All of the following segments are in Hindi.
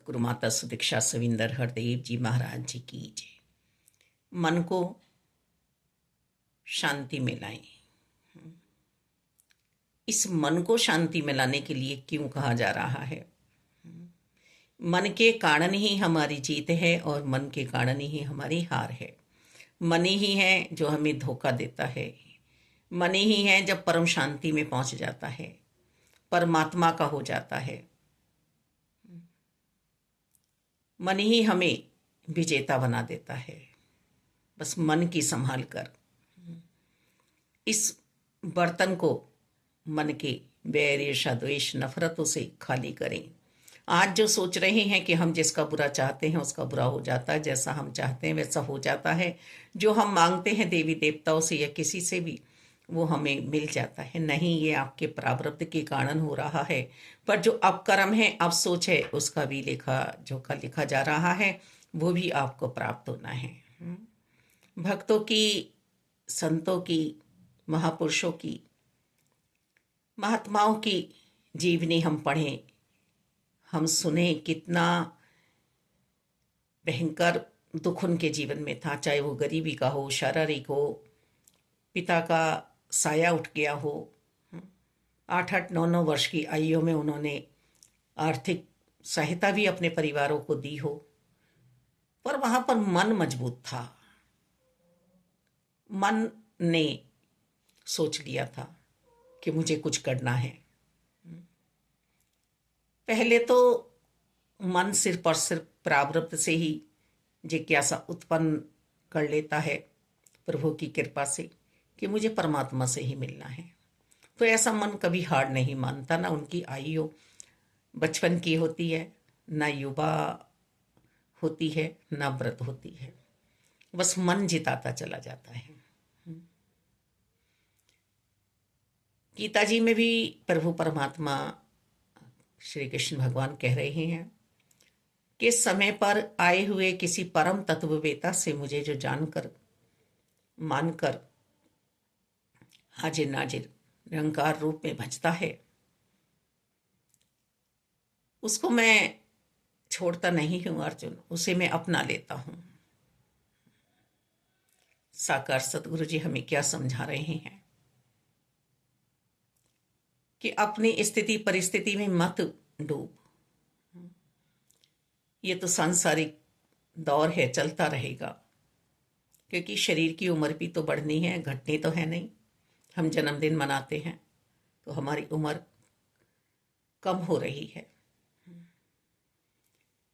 गुरु माता सुदीक्षा सविंदर हरदेव जी महाराज जी की जय। मन को शांति में लाएं। इस मन को शांति में लाने के लिए क्यों कहा जा रहा है? मन के कारण ही हमारी जीत है और मन के कारण ही हमारी हार है। मन ही है जो हमें धोखा देता है। मन ही है जब परम शांति में पहुंच जाता है, परमात्मा का हो जाता है। मन ही हमें विजेता बना देता है। बस मन की संभाल कर इस बर्तन को मन के बैर ईर्ष्या द्वेष नफरतों से खाली करें। आज जो सोच रहे हैं कि हम जिसका बुरा चाहते हैं उसका बुरा हो जाता है, जैसा हम चाहते हैं वैसा हो जाता है, जो हम मांगते हैं देवी देवताओं से या किसी से भी वो हमें मिल जाता है। नहीं, ये आपके प्रारब्ध के कारण हो रहा है। पर जो अपकर्म है, अफसोच है, उसका भी लेखा जोखा लिखा जा रहा है, वो भी आपको प्राप्त होना है। भक्तों की, संतों की, महापुरुषों की, महात्माओं की जीवनी हम पढ़ें, हम सुने, कितना भयंकर दुख उनके जीवन में था। चाहे वो गरीबी का हो, शारीरिक हो, पिता का साया उठ गया हो, 8-8, 9-9 वर्ष की आयु में उन्होंने आर्थिक सहायता भी अपने परिवारों को दी हो, पर वहां पर मन मजबूत था। मन ने सोच लिया था कि मुझे कुछ करना है। पहले तो मन सिर्फ और सिर्फ प्रारब्ध से ही जिज्ञासा उत्पन्न कर लेता है प्रभु की कृपा से कि मुझे परमात्मा से ही मिलना है। तो ऐसा मन कभी हार नहीं मानता। ना उनकी आयु बचपन की होती है, ना युवा होती है, ना व्रत होती है। बस मन जिताता चला जाता है। गीता जी में भी प्रभु परमात्मा श्री कृष्ण भगवान कह रहे हैं कि समय पर आए हुए किसी परम तत्ववेता से मुझे जो जानकर मानकर हाजिर नाजिर निरंकार रूप में भजता है, उसको मैं छोड़ता नहीं हूं अर्जुन, उसे मैं अपना लेता हूं। साकार सतगुरु जी हमें क्या समझा रहे हैं कि अपनी स्थिति परिस्थिति में मत डूब। ये तो सांसारिक दौर है, चलता रहेगा, क्योंकि शरीर की उम्र भी तो बढ़नी है, घटनी तो है नहीं। हम जन्मदिन मनाते हैं तो हमारी उम्र कम हो रही है।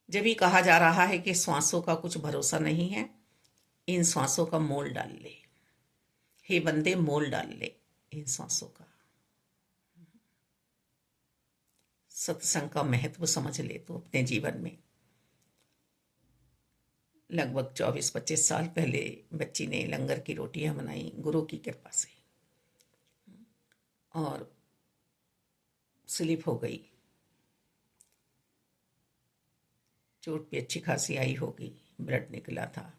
जब भी कहा जा रहा है कि श्वासों का कुछ भरोसा नहीं है, इन श्वासों का मोल डाल ले। हे बंदे, मोल डाल ले इन श्वासों का। सत्संग का महत्व समझ ले तो अपने जीवन में। लगभग 24-25 साल पहले बच्ची ने लंगर की रोटियां बनाई गुरु की कृपा से, और स्लिप हो गई। चोट भी अच्छी खासी आई होगी, ब्लड निकला था।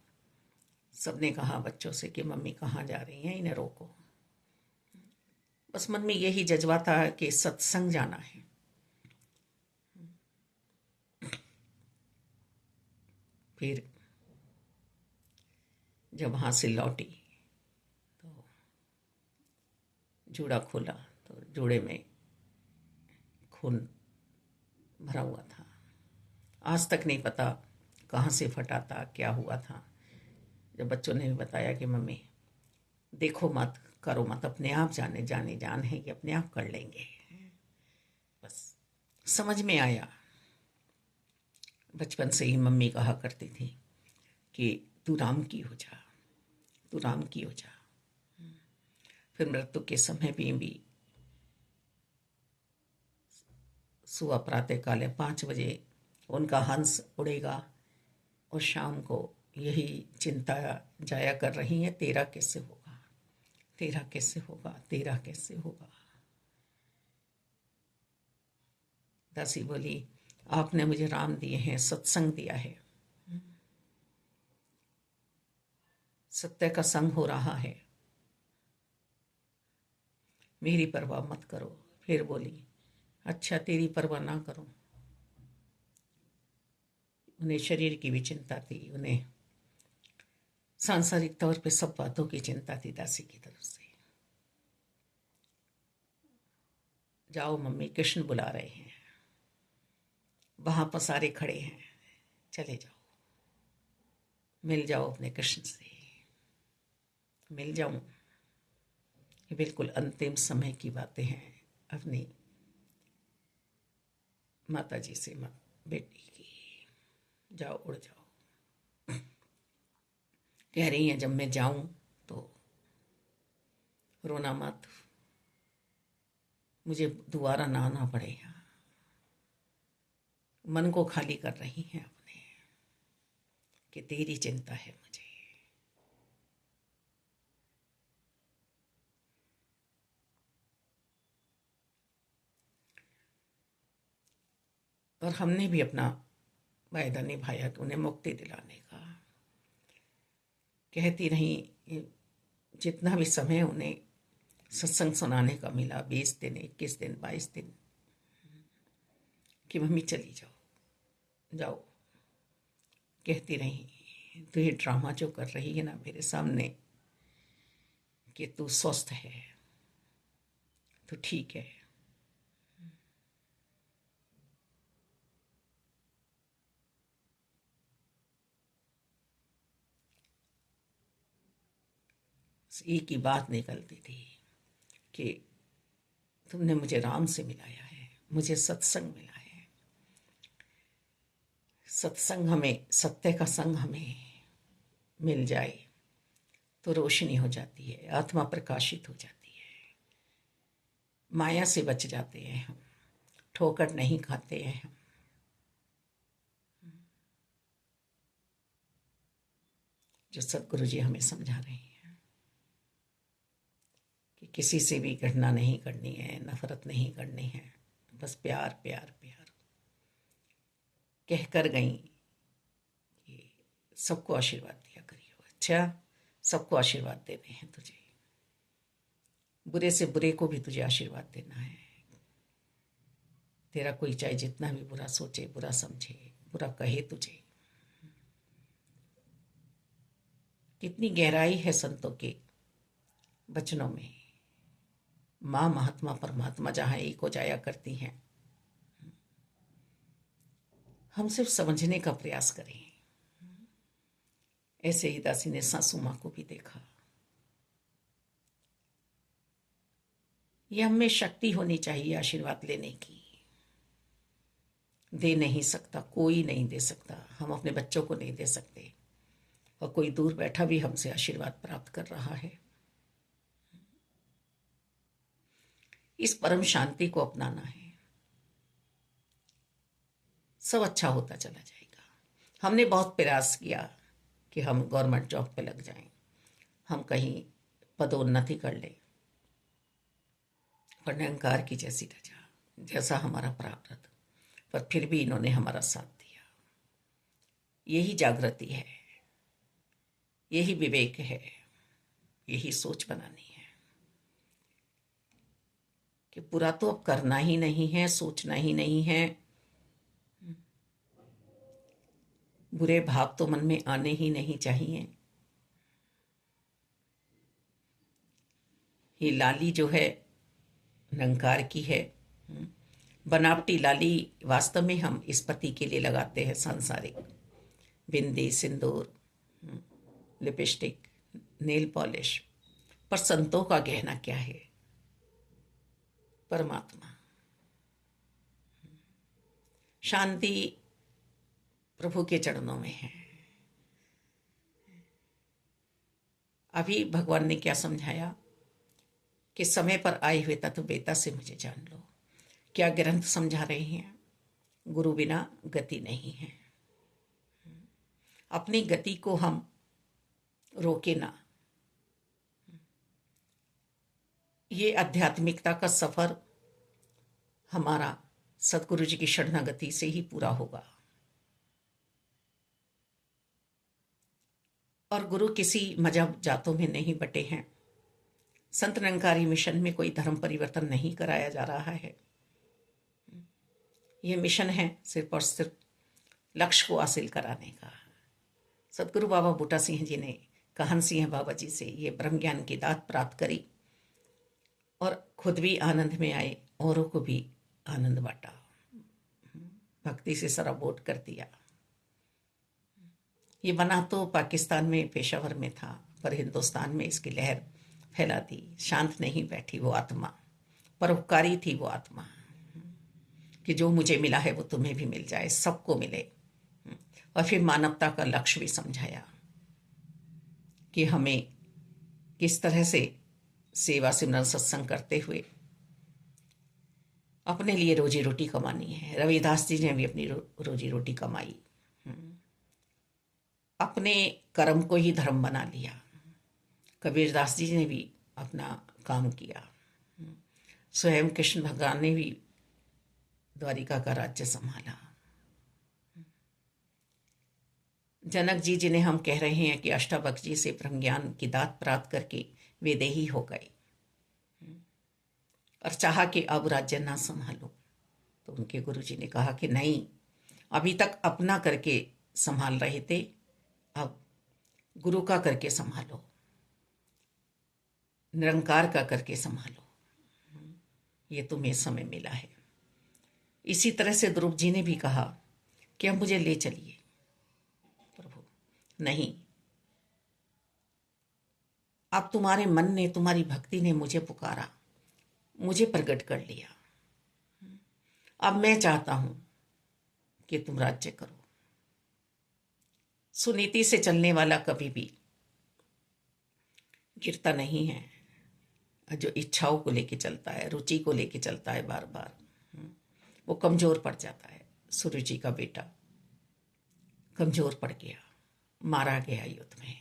सबने कहा बच्चों से कि मम्मी कहाँ जा रही हैं, इन्हें रोको। बस मन में यही जज्बा था कि सत्संग जाना है। फिर जब वहां से लौटी तो जूड़ा खोला तो जूड़े में खून भरा हुआ था। आज तक नहीं पता कहाँ से फटा था, क्या हुआ था। जब बच्चों ने भी बताया कि मम्मी देखो मत, करो मत, अपने आप जाने जान है कि अपने आप कर लेंगे। बस समझ में आया। बचपन से ही मम्मी कहा करती थी कि तू राम की हो जा, तू राम की हो जा। फिर मृत्यु के समय भी सुबह प्रातः काले 5 बजे उनका हंस उड़ेगा और शाम को यही चिंता जाया कर रही है, तेरा कैसे होगा, तेरा कैसे होगा, तेरा कैसे होगा। दासी बोली आपने मुझे राम दिए हैं, सत्संग दिया है, सत्य का संग हो रहा है, मेरी परवाह मत करो। फिर बोली अच्छा तेरी परवाह ना करो उन्हें शरीर की भी चिंता थी, उन्हें सांसारिक तौर पे सब बातों की चिंता थी दासी की तरफ से। जाओ मम्मी, कृष्ण बुला रहे हैं, वहां पसारे खड़े हैं, चले जाओ, मिल जाओ अपने कृष्ण से, मिल जाऊं। ये बिल्कुल अंतिम समय की बातें हैं अपनी माता जी से, बेटी की। जाओ, उड़ जाओ। कह रही हैं जब मैं जाऊं तो रोना मत, मुझे दोबारा ना आना पड़ेगा। मन को खाली कर रही हैं अपने, कि तेरी चिंता है मुझे। और हमने भी अपना वायदा निभाया कि उन्हें मुक्ति दिलाने का। कहती रही, जितना भी समय उन्हें सत्संग सुनाने का मिला, 20 दिन, 21 दिन, 22 दिन, कि मम्मी चली जाओ, जाओ। कहती रही, तो ये ड्रामा जो कर रही है ना मेरे सामने, कि तू स्वस्थ है तो ठीक है, एक ही बात निकलती थी कि तुमने मुझे राम से मिलाया है, मुझे सत्संग मिला है। सत्संग हमें, सत्य का संग हमें मिल जाए तो रोशनी हो जाती है, आत्मा प्रकाशित हो जाती है, माया से बच जाते हैं हम, ठोकर नहीं खाते हैं हम। जो सदगुरु जी हमें समझा रहे हैं कि किसी से भी घटना नहीं करनी है, नफरत नहीं करनी है, बस प्यार प्यार प्यार। कह कर गई कि सबको आशीर्वाद दिया करियो, अच्छा सबको आशीर्वाद देने हैं तुझे, बुरे से बुरे को भी तुझे आशीर्वाद देना है। तेरा कोई चाहे जितना भी बुरा सोचे, बुरा समझे, बुरा कहे तुझे। कितनी गहराई है संतों के वचनों में। माँ महात्मा परमात्मा जहाँ एक हो जाया करती हैं, हम सिर्फ समझने का प्रयास करें। ऐसे ही दासी ने सासू माँ को भी देखा। यह हमें शक्ति होनी चाहिए आशीर्वाद लेने की। दे नहीं सकता, कोई नहीं दे सकता, हम अपने बच्चों को नहीं दे सकते, और कोई दूर बैठा भी हमसे आशीर्वाद प्राप्त कर रहा है। इस परम शांति को अपनाना है, सब अच्छा होता चला जाएगा। हमने बहुत प्रयास किया कि हम गवर्नमेंट जॉब पे लग जाएं, हम कहीं पदोन्नति कर लें, पर निरंकार की जैसी रजा, जैसा हमारा प्रारब्ध, पर फिर भी इन्होंने हमारा साथ दिया। यही जागृति है, यही विवेक है, यही सोच बनानी है कि बुरा तो अब करना ही नहीं है, सोचना ही नहीं है, बुरे भाव तो मन में आने ही नहीं चाहिए। ये लाली जो है निरंकार की है, बनावटी लाली वास्तव में हम इस पति के लिए लगाते हैं, सांसारिक बिंदी, सिंदूर, लिपस्टिक, नेल पॉलिश, पर संतों का गहना क्या है? परमात्मा, शांति प्रभु के चरणों में है। अभी भगवान ने क्या समझाया कि समय पर आए हुए तत्व बेता से मुझे जान लो। क्या ग्रंथ समझा रहे हैं? गुरु बिना गति नहीं है। अपनी गति को हम रोके ना। ये आध्यात्मिकता का सफर हमारा सतगुरु जी की शरणागति से ही पूरा होगा। और गुरु किसी मजहब जातों में नहीं बटे हैं। संत निरंकारी मिशन में कोई धर्म परिवर्तन नहीं कराया जा रहा है। यह मिशन है सिर्फ और सिर्फ लक्ष्य को हासिल कराने का। सदगुरु बाबा बूटा सिंह जी ने कहन सिंह बाबा जी से ये ब्रह्म ज्ञान की दात प्राप्त करी और खुद भी आनंद में आए, औरों को भी आनंद बांटा, भक्ति से सराबोर कर दिया। ये बना तो पाकिस्तान में, पेशावर में था, पर हिंदुस्तान में इसकी लहर फैला दी। शांत नहीं बैठी वो आत्मा, परोपकारी थी वो आत्मा, कि जो मुझे मिला है वो तुम्हें भी मिल जाए, सबको मिले। और फिर मानवता का लक्ष्य भी समझाया कि हमें किस तरह से सेवा सिमरन सत्संग करते हुए अपने लिए रोजी रोटी कमानी है। रविदास जी ने भी अपनी रोजी रोटी कमाई, अपने कर्म को ही धर्म बना लिया। कबीरदास जी ने भी अपना काम किया। स्वयं कृष्ण भगवान ने भी द्वारिका का राज्य संभाला। जनक जी जिन्हें हम कह रहे हैं कि अष्टावक्र जी से ब्रह्म ज्ञान की दात प्राप्त करके वे देही हो गए और चाहा कि अब राज्य ना संभालो, तो उनके गुरु जी ने कहा कि नहीं, अभी तक अपना करके संभाल रहे थे, अब गुरु का करके संभालो, निरंकार का करके संभालो, ये तुम्हें समय मिला है। इसी तरह से ध्रुव जी ने भी कहा कि अब मुझे ले चलिए प्रभु। नहीं, अब तुम्हारे मन ने, तुम्हारी भक्ति ने मुझे पुकारा, मुझे प्रकट कर लिया। अब मैं चाहता हूं कि तुम राज्य करो। सुनीति से चलने वाला कभी भी गिरता नहीं है। जो इच्छाओं को लेके चलता है, रुचि को लेके चलता है बार बार, वो कमजोर पड़ जाता है। सुरुचि का बेटा कमजोर पड़ गया, मारा गया युद्ध में।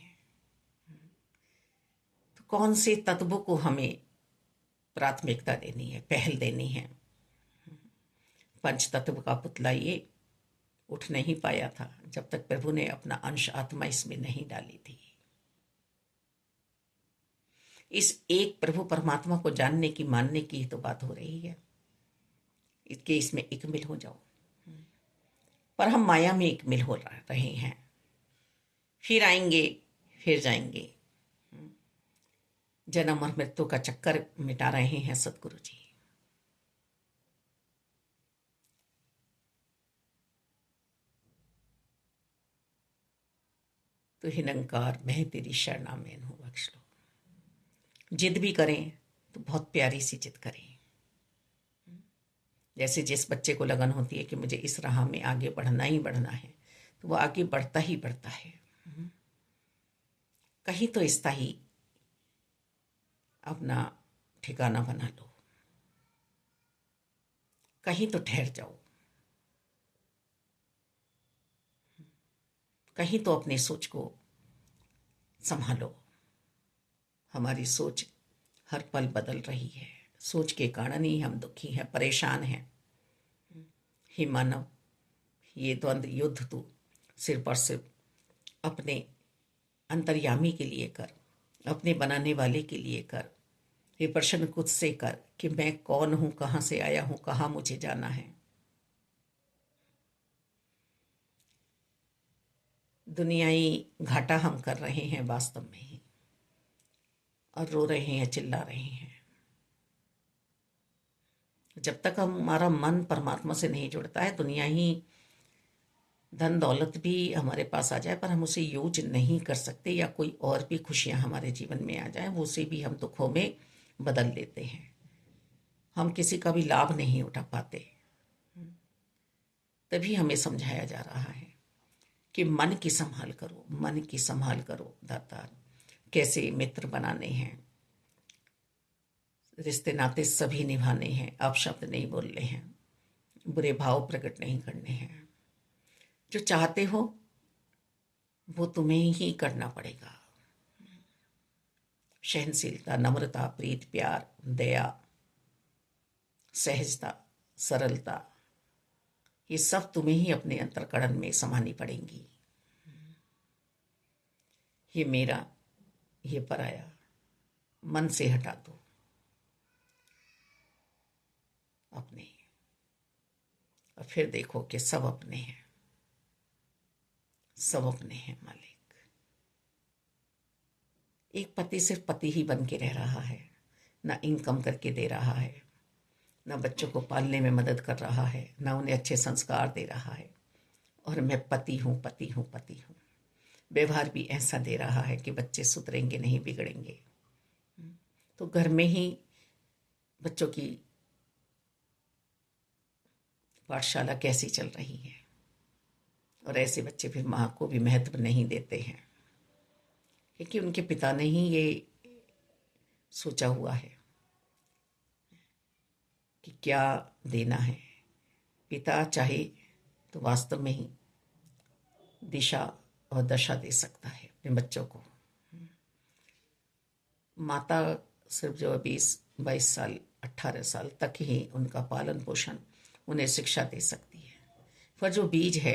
तो कौन से तत्वों को हमें प्राथमिकता देनी है, पहल देनी है? पंच तत्व का पुतला ये उठ नहीं पाया था जब तक प्रभु ने अपना अंश आत्मा इसमें नहीं डाली थी। इस एक प्रभु परमात्मा को जानने की, मानने की तो बात हो रही है, इसके इसमें इकमिल हो जाओ। पर हम माया में इकमिल हो रहे हैं, फिर आएंगे फिर जाएंगे, जन्म और मृत्यु का चक्कर मिटा रहे हैं सदगुरु जी। तो हे निरंकार, मैं तेरी शरणामेन हूं, बख्श लो। जिद भी करें तो बहुत प्यारी सी जिद करें। जैसे जिस बच्चे को लगन होती है कि मुझे इस राह में आगे बढ़ना ही बढ़ना है, तो वो आगे बढ़ता ही बढ़ता है। कहीं तो स्थायी अपना ठिकाना बना लो, कहीं तो ठहर जाओ, कहीं तो अपनी सोच को संभालो। हमारी सोच हर पल बदल रही है, सोच के कारण ही हम दुखी हैं, परेशान हैं। हे मानव, ये द्वंद्व युद्ध तू सिर पर सिर्फ अपने अंतर्यामी के लिए कर, अपने बनाने वाले के लिए कर। ये प्रश्न खुद से कर कि मैं कौन हूं, कहां से आया हूं, कहां मुझे जाना है। दुनियाई घाटा हम कर रहे हैं वास्तव में ही, और रो रहे हैं, चिल्ला रहे हैं। जब तक हमारा मन परमात्मा से नहीं जुड़ता है, दुनिया ही धन दौलत भी हमारे पास आ जाए पर हम उसे यूज नहीं कर सकते, या कोई और भी खुशियां हमारे जीवन में आ जाए, वो उसे भी हम दुखों में बदल लेते हैं। हम किसी का भी लाभ नहीं उठा पाते। तभी हमें समझाया जा रहा है कि मन की संभाल करो, मन की संभाल करो दातार। कैसे मित्र बनाने हैं, रिश्ते नाते सभी निभाने हैं, अपशब्द नहीं बोलने हैं, बुरे भाव प्रकट नहीं करने हैं। जो चाहते हो वो तुम्हें ही करना पड़ेगा। सहनशीलता, नम्रता, प्रीत, प्यार, दया, सहजता, सरलता, ये सब तुम्हें ही अपने अंतर्करण में समानी पड़ेंगी। ये मेरा, ये पराया मन से हटा दो अपने, और फिर देखो कि सब अपने हैं। सब अपने हैं मालिक। एक पति सिर्फ पति ही बन के रह रहा है, ना इनकम करके दे रहा है, ना बच्चों को पालने में मदद कर रहा है, ना उन्हें अच्छे संस्कार दे रहा है। और मैं पति हूँ, पति हूँ, पति हूँ। व्यवहार भी ऐसा दे रहा है कि बच्चे सुधरेंगे नहीं, बिगड़ेंगे। तो घर में ही बच्चों की पाठशाला कैसी चल रही है, और ऐसे बच्चे फिर माँ को भी महत्व नहीं देते हैं, क्योंकि उनके पिता ने ही ये सोचा हुआ है कि क्या देना है। पिता चाहे तो वास्तव में ही दिशा और दशा दे सकता है अपने बच्चों को। माता सिर्फ जो 20-22 साल 18 साल तक ही उनका पालन पोषण, उन्हें शिक्षा दे सकती है। पर जो बीज है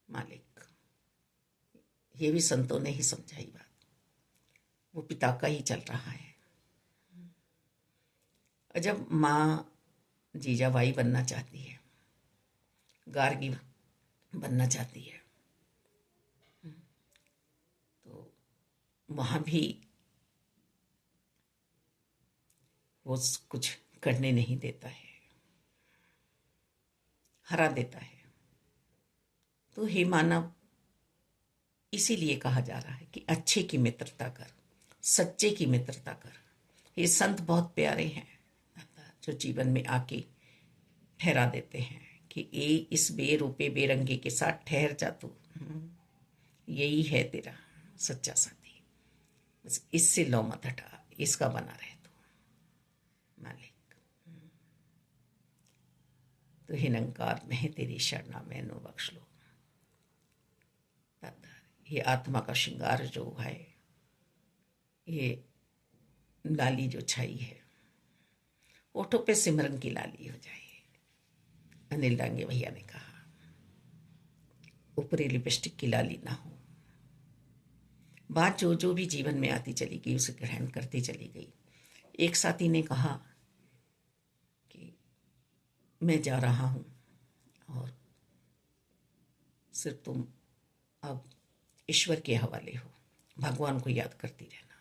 मालिक, ये भी संतों ने ही समझाई बात, वो पिता का ही चल रहा है। और जब माँ जीजाबाई बनना चाहती है, गार्गी बनना चाहती है, तो वहाँ भी वो कुछ करने नहीं देता है, हरा देता है। तो हे मानव, इसीलिए कहा जा रहा है कि अच्छे की मित्रता कर, सच्चे की मित्रता कर। ये संत बहुत प्यारे हैं जो जीवन में आके ठहरा देते हैं कि इस बेरूपे बेरंगी के साथ ठहर जा तू, यही है तेरा सच्चा साथी। बस इससे लो मत हटा, इसका बना रहे तू मालिक। तो हे निरंकार में तेरी शरणा में नो बख्श लो। ये आत्मा का श्रृंगार जो है, ये लाली जो छाई है, ओठों पे सिमरन की लाली हो जाए। अनिल डांगे भैया ने कहा, ऊपरी लिपस्टिक की लाली ना हो। बात जो जो भी जीवन में आती चली गई उसे ग्रहण करती चली गई। एक साथी ने कहा कि मैं जा रहा हूँ और सिर्फ तुम अब ईश्वर के हवाले हो, भगवान को याद करती रहना।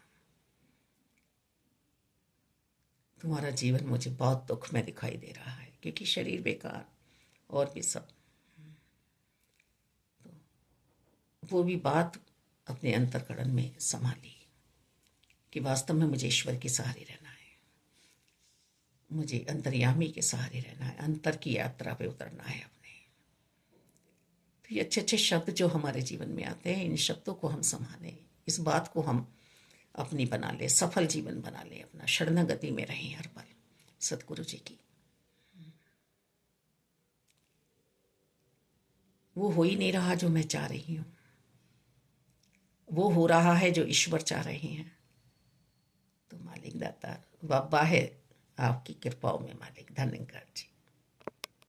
तुम्हारा जीवन मुझे बहुत दुख में दिखाई दे रहा है, क्योंकि शरीर बेकार और भी सब। तो वो भी बात अपने अंतर्करण में संभाली कि वास्तव में मुझे ईश्वर के सहारे रहना है, मुझे अंतर्यामी के सहारे रहना है, अंतर की यात्रा पे उतरना है अपने। तो ये अच्छे अच्छे शब्द जो हमारे जीवन में आते हैं, इन शब्दों को हम संभालें, इस बात को हम अपनी बना ले, सफल जीवन बना ले अपना, शरणागति में रहें हर पल सतगुरु जी की। वो हो ही नहीं रहा जो मैं चाह रही हूँ, वो हो रहा है जो ईश्वर चाह रहे हैं। तो मालिक दाता बाबा है आपकी कृपाओं में मालिक, धन्यवाद जी।